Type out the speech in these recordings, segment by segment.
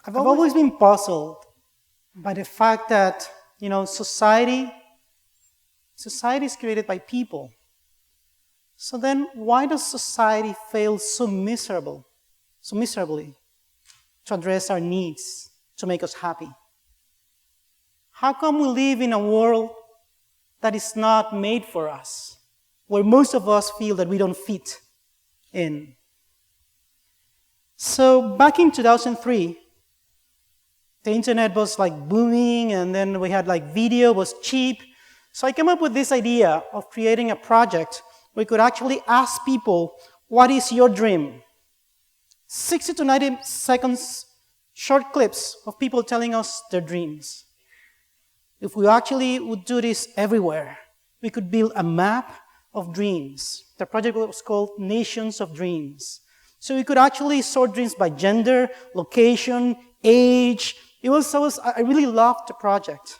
I've always been puzzled by the fact that, society is created by people. So then why does society fail so miserably to address our needs, to make us happy? How come we live in a world that is not made for us, where most of us feel that we don't fit in? So back in 2003, the internet was booming, and then we had video was cheap. So I came up with this idea of creating a project where we could actually ask people, what is your dream? 60 to 90 seconds, short clips of people telling us their dreams. If we actually would do this everywhere, we could build a map of dreams. The project was called Nations of Dreams. So we could actually sort dreams by gender, location, age. I really loved the project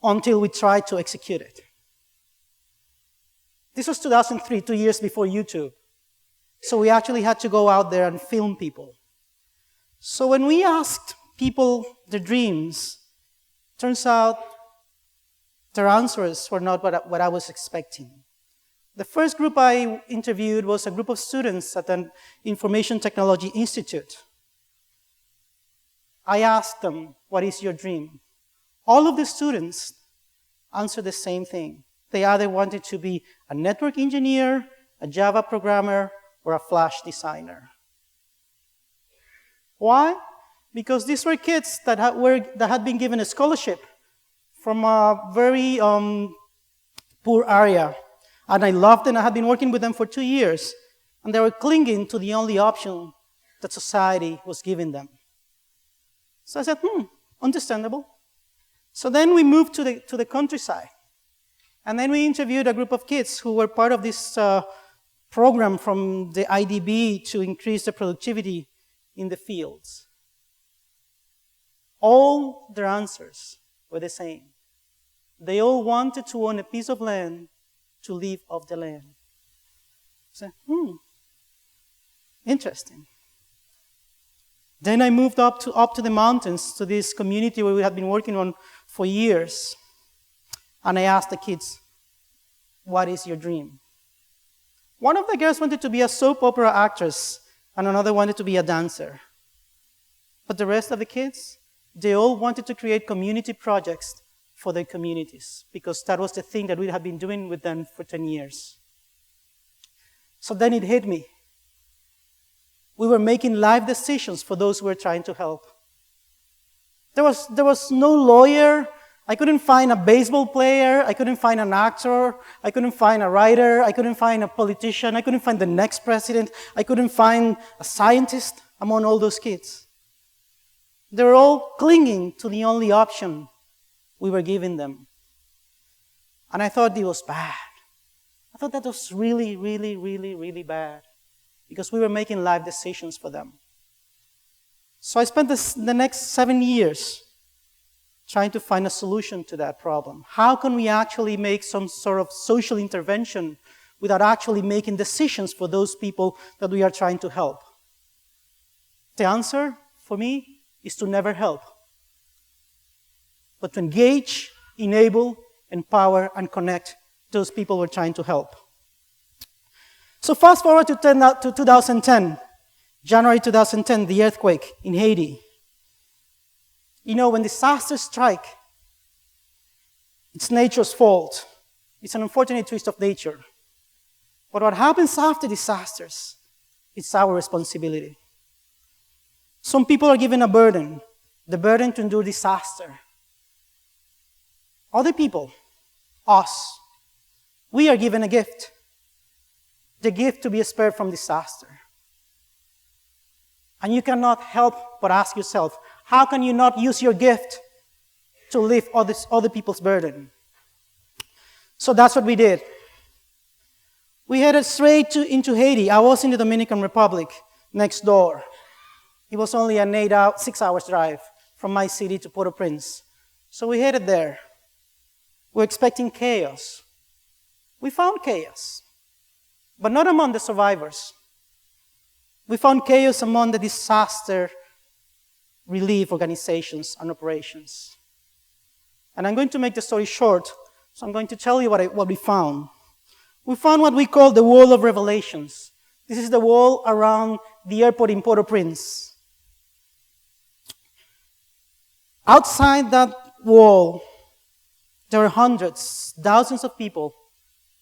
until we tried to execute it. This was 2003, 2 years before YouTube. So we actually had to go out there and film people. So when we asked people their dreams, turns out their answers were not what I was expecting. The first group I interviewed was a group of students at an Information Technology Institute. I asked them, what is your dream? All of the students answered the same thing. They either wanted to be a network engineer, a Java programmer, or a Flash designer. Why? Because these were kids that had been given a scholarship from a very poor area. And I loved them. I had been working with them for 2 years. And they were clinging to the only option that society was giving them. So I said, understandable. So then we moved to the countryside. And then we interviewed a group of kids who were part of this program from the IDB to increase the productivity in the fields. All their answers were the same. They all wanted to own a piece of land to live off the land. So, interesting. Then I moved up to the mountains, to this community where we had been working on for years. And I asked the kids, what is your dream? One of the girls wanted to be a soap opera actress, and another wanted to be a dancer. But the rest of the kids, they all wanted to create community projects for their communities, because that was the thing that we had been doing with them for 10 years. So then it hit me. We were making life decisions for those we were trying to help. There was no lawyer. I couldn't find a baseball player. I couldn't find an actor. I couldn't find a writer. I couldn't find a politician. I couldn't find the next president. I couldn't find a scientist among all those kids. They were all clinging to the only option we were giving them. And I thought it was bad. I thought that was really, really, really, really bad, because we were making life decisions for them. So I spent the next 7 years trying to find a solution to that problem. How can we actually make some sort of social intervention without actually making decisions for those people that we are trying to help? The answer, for me, is to never help, but to engage, enable, empower, and connect those people we're trying to help. So fast forward to 2010, January 2010, the earthquake in Haiti. When disasters strike, it's nature's fault. It's an unfortunate twist of nature. But what happens after disasters, it's our responsibility. Some people are given a burden, the burden to endure disaster. Other people, us, we are given a gift, the gift to be spared from disaster. And you cannot help but ask yourself, how can you not use your gift to lift other people's burden? So that's what we did. We headed straight into Haiti. I was in the Dominican Republic, next door. It was only an 6 hours drive from my city to Port-au-Prince. So we headed there. We're expecting chaos. We found chaos, but not among the survivors. We found chaos among the disaster relief organizations and operations. And I'm going to make the story short, so I'm going to tell you what we found. We found what we call the wall of revelations. This is the wall around the airport in Port-au-Prince. Outside that wall, there are hundreds, thousands of people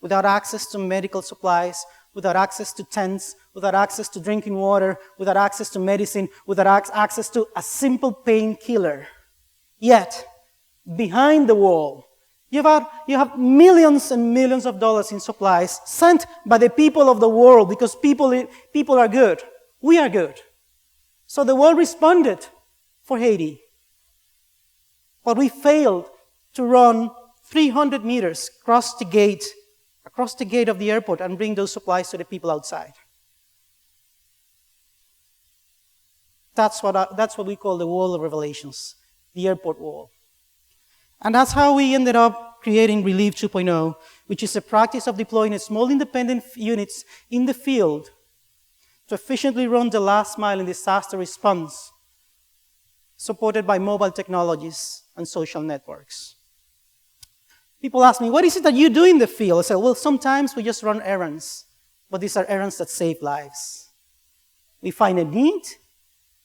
without access to medical supplies, without access to tents, without access to drinking water, without access to medicine, without access to a simple painkiller. Yet, behind the wall, you have millions and millions of dollars in supplies sent by the people of the world because people are good. We are good. So the world responded for Haiti. But we failed to run 300 meters across the gate of the airport and bring those supplies to the people outside. That's what we call the wall of revelations, the airport wall. And that's how we ended up creating Relief 2.0, which is a practice of deploying small independent units in the field to efficiently run the last mile in disaster response, supported by mobile technologies and social networks. People ask me, what is it that you do in the field? I say, well, sometimes we just run errands, but these are errands that save lives. We find a need,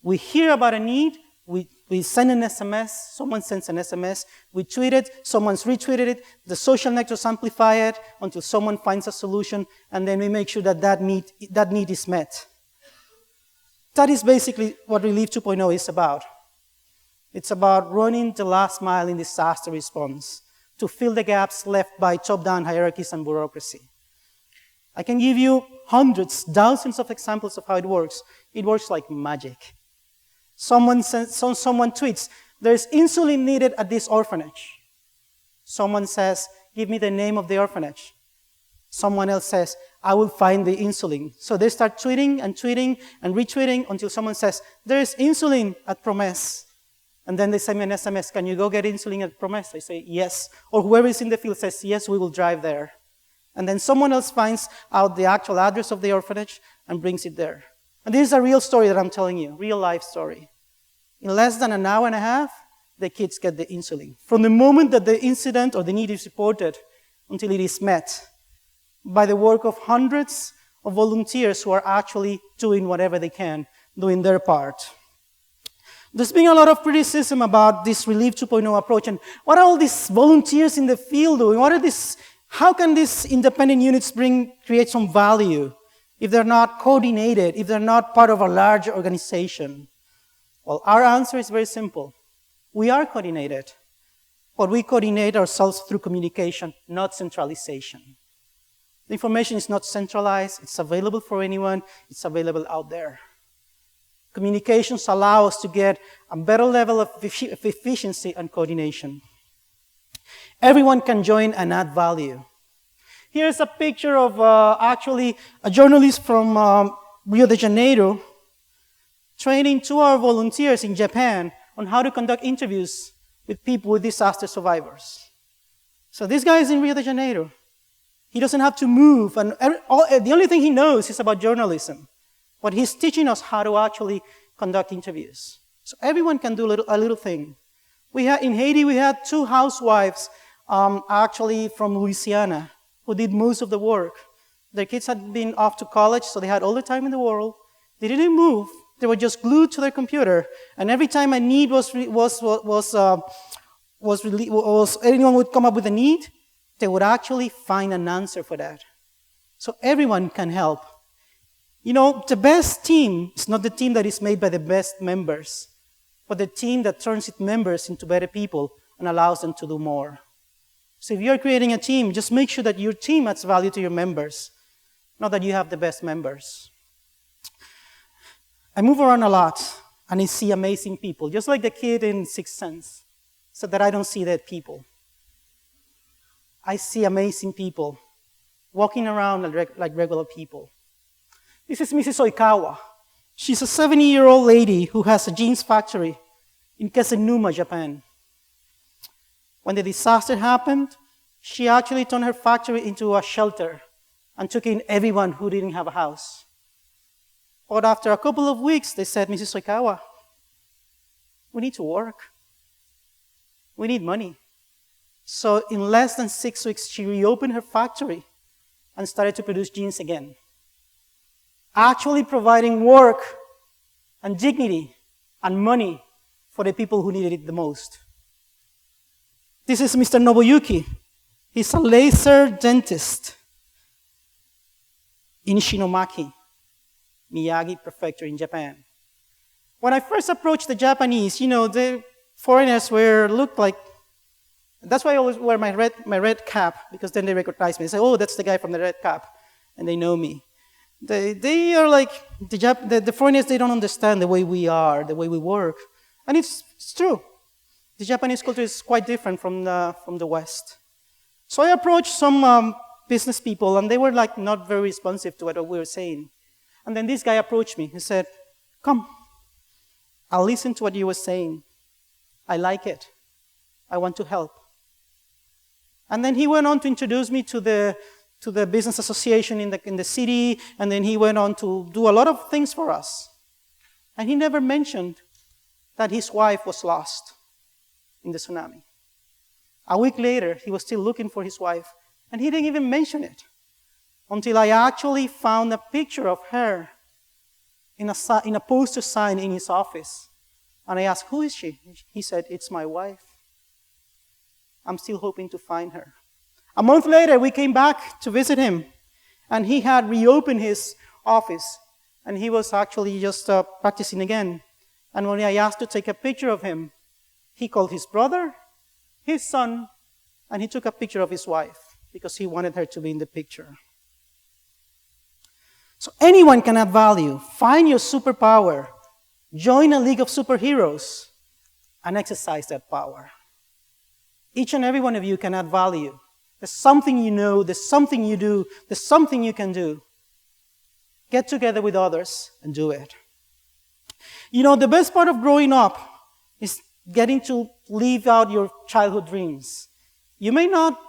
we hear about a need, we send an SMS, someone sends an SMS, we tweet it, someone's retweeted it, the social networks amplify it until someone finds a solution, and then we make sure that need is met. That is basically what Relief 2.0 is about. It's about running the last mile in disaster response to fill the gaps left by top-down hierarchies and bureaucracy. I can give you hundreds, thousands of examples of how it works. It works like magic. Someone tweets, there's insulin needed at this orphanage. Someone says, give me the name of the orphanage. Someone else says, I will find the insulin. So they start tweeting and tweeting and retweeting until someone says, there's insulin at Promes. And then they send me an SMS, can you go get insulin at Promes? I say, yes. Or whoever is in the field says, yes, we will drive there. And then someone else finds out the actual address of the orphanage and brings it there. And this is a real story that I'm telling you, real life story. In less than an hour and a half, the kids get the insulin. From the moment that the incident or the need is reported until it is met, by the work of hundreds of volunteers who are actually doing whatever they can, doing their part. There's been a lot of criticism about this Relief 2.0 approach, and what are all these volunteers in the field doing? How can these independent units create some value if they're not coordinated, if they're not part of a larger organization? Well, our answer is very simple. We are coordinated, but we coordinate ourselves through communication, not centralization. The information is not centralized, it's available for anyone, it's available out there. Communications allow us to get a better level of efficiency and coordination. Everyone can join and add value. Here's a picture of actually a journalist from Rio de Janeiro training 2 of our volunteers in Japan on how to conduct interviews with people with disaster survivors. So this guy is in Rio de Janeiro. He doesn't have to move, and the only thing he knows is about journalism. But he's teaching us how to actually conduct interviews. So everyone can do a little thing. In Haiti, we had 2 housewives actually from Louisiana who did most of the work. Their kids had been off to college, so they had all the time in the world. They didn't move. They were just glued to their computer. And every time a need anyone would come up with a need, they would actually find an answer for that. So everyone can help. You know, the best team is not the team that is made by the best members, but the team that turns its members into better people and allows them to do more. So if you're creating a team, just make sure that your team adds value to your members, not that you have the best members. I move around a lot, and I see amazing people, just like the kid in Sixth Sense, so that I don't see dead people. I see amazing people walking around like regular people. This is Mrs. Oikawa. She's a 70-year-old lady who has a jeans factory in Kesenuma, Japan. When the disaster happened, she actually turned her factory into a shelter and took in everyone who didn't have a house. But after a couple of weeks, they said, Mrs. Oikawa, We need to work. We need money. So in less than 6 weeks, she reopened her factory and started to produce jeans again, actually providing work and dignity and money for the people who needed it the most. This is Mr. Nobuyuki. He's a laser dentist in Shinomaki, Miyagi Prefecture in Japan. When I first approached the Japanese, the foreigners looked like, that's why I always wear my red cap, because then they recognize me. They say, oh, that's the guy from the red cap, and they know me. They are like, the foreigners, they don't understand the way we are, the way we work. And it's true. The Japanese culture is quite different from the West. So I approached some business people, and they were like not very responsive to what we were saying. And then this guy approached me. He said, come, I'll listen to what you were saying. I like it. I want to help. And then he went on to introduce me to the business association in the city, and then he went on to do a lot of things for us. And he never mentioned that his wife was lost in the tsunami. A week later, he was still looking for his wife, and he didn't even mention it until I actually found a picture of her in a poster sign in his office. And I asked, who is she? He said, it's my wife. I'm still hoping to find her. A month later, we came back to visit him, and he had reopened his office, and he was actually just practicing again. And when I asked to take a picture of him, he called his brother, his son, and he took a picture of his wife because he wanted her to be in the picture. So anyone can add value. Find your superpower. Join a league of superheroes and exercise that power. Each and every one of you can add value. There's something you know, there's something you do, there's something you can do. Get together with others and do it. The best part of growing up is getting to live out your childhood dreams. You may not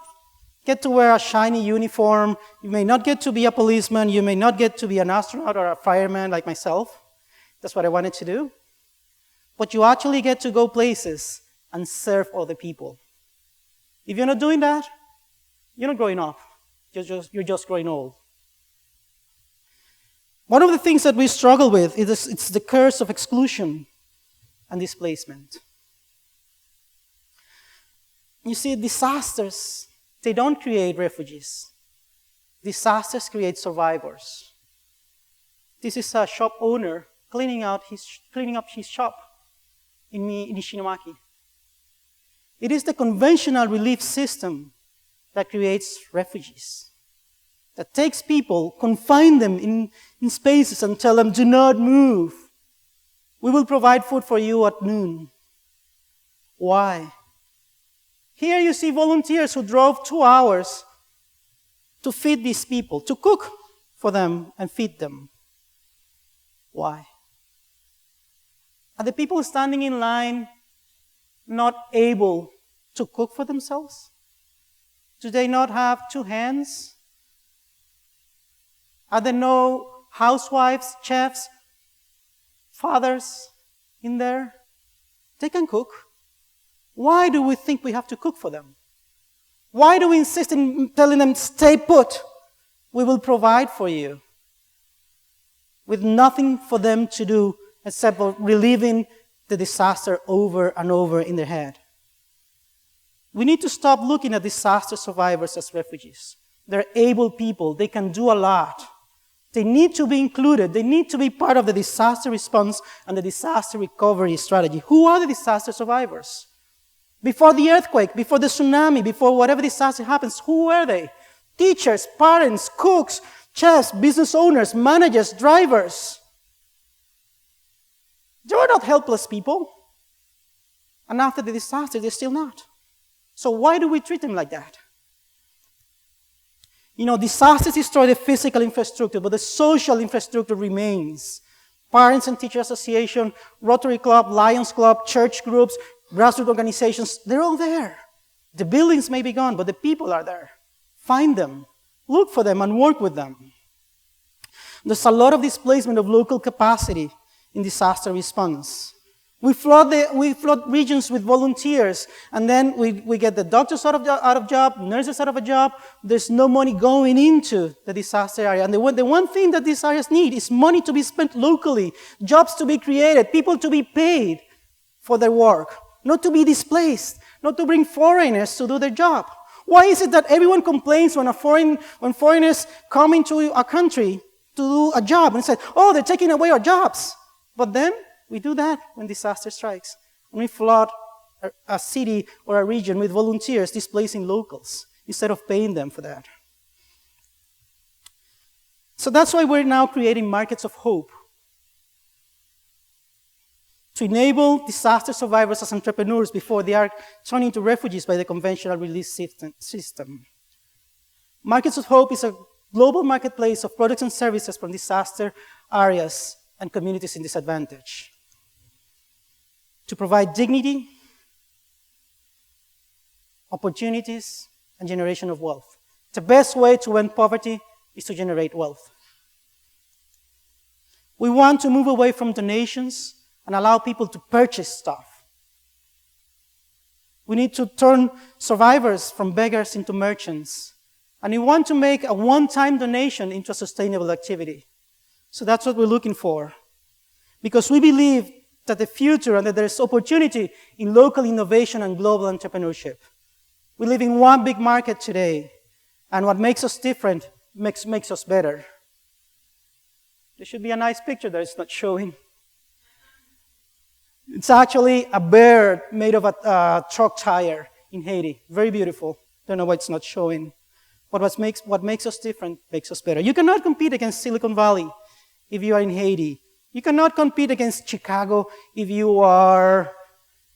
get to wear a shiny uniform, you may not get to be a policeman, you may not get to be an astronaut or a fireman like myself. That's what I wanted to do. But you actually get to go places and serve other people. If you're not doing that, you're not growing up. You're just growing old. One of the things that we struggle with is it's the curse of exclusion and displacement. You see, disasters, they don't create refugees. Disasters create survivors. This is a shop owner cleaning up his shop in Ishinomaki. It is the conventional relief system that creates refugees, that takes people, confine them in spaces and tell them, do not move. We will provide food for you at noon. Why? Here you see volunteers who drove 2 hours to feed these people, to cook for them and feed them. Why? Are the people standing in line not able to cook for themselves? Do they not have 2 hands? Are there no housewives, chefs, fathers in there? They can cook. Why do we think we have to cook for them? Why do we insist in telling them, stay put, we will provide for you, with nothing for them to do except for reliving the disaster over and over in their head? We need to stop looking at disaster survivors as refugees. They're able people. They can do a lot. They need to be included. They need to be part of the disaster response and the disaster recovery strategy. Who are the disaster survivors? Before the earthquake, before the tsunami, before whatever disaster happens, who were they? Teachers, parents, cooks, chefs, business owners, managers, drivers. They were not helpless people. And after the disaster, they're still not. So why do we treat them like that? Disasters destroy the physical infrastructure, but the social infrastructure remains. Parents and Teacher Association, Rotary Club, Lions Club, church groups, grassroots organizations, they're all there. The buildings may be gone, but the people are there. Find them, look for them, and work with them. There's a lot of displacement of local capacity in disaster response. We flood regions with volunteers, and then we get the doctors out of job, nurses out of a job. There's no money going into the disaster area. And the one thing that these areas need is money to be spent locally, jobs to be created, people to be paid for their work, not to be displaced, not to bring foreigners to do their job. Why is it that everyone complains when foreigners come into a country to do a job and say, oh, they're taking away our jobs? But then we do that when disaster strikes. And we flood a city or a region with volunteers displacing locals instead of paying them for that. So that's why we're now creating markets of hope to enable disaster survivors as entrepreneurs before they are turned into refugees by the conventional release system. Markets of Hope is a global marketplace of products and services from disaster areas and communities in disadvantage to provide dignity, opportunities, and generation of wealth. The best way to end poverty is to generate wealth. We want to move away from donations and allow people to purchase stuff. We need to turn survivors from beggars into merchants. And we want to make a one-time donation into a sustainable activity. So that's what we're looking for. Because we believe that the future and that there's opportunity in local innovation and global entrepreneurship. We live in one big market today, and what makes us different makes us better. There should be a nice picture that it's not showing. It's actually a bird made of a truck tire in Haiti. Very beautiful. Don't know why it's not showing. But what makes us different makes us better. You cannot compete against Silicon Valley if you are in Haiti. You cannot compete against Chicago if you are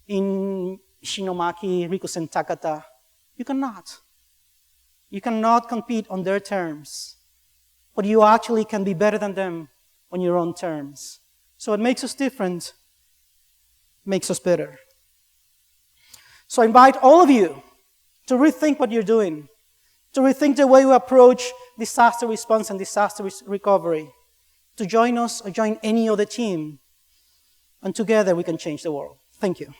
in Shinomaki, Rikusen, Takata. You cannot. You cannot compete on their terms. But you actually can be better than them on your own terms. So what makes us different makes us better. So I invite all of you to rethink what you're doing, to rethink the way you approach disaster response and disaster recovery, to join us or join any other team, and together we can change the world. Thank you.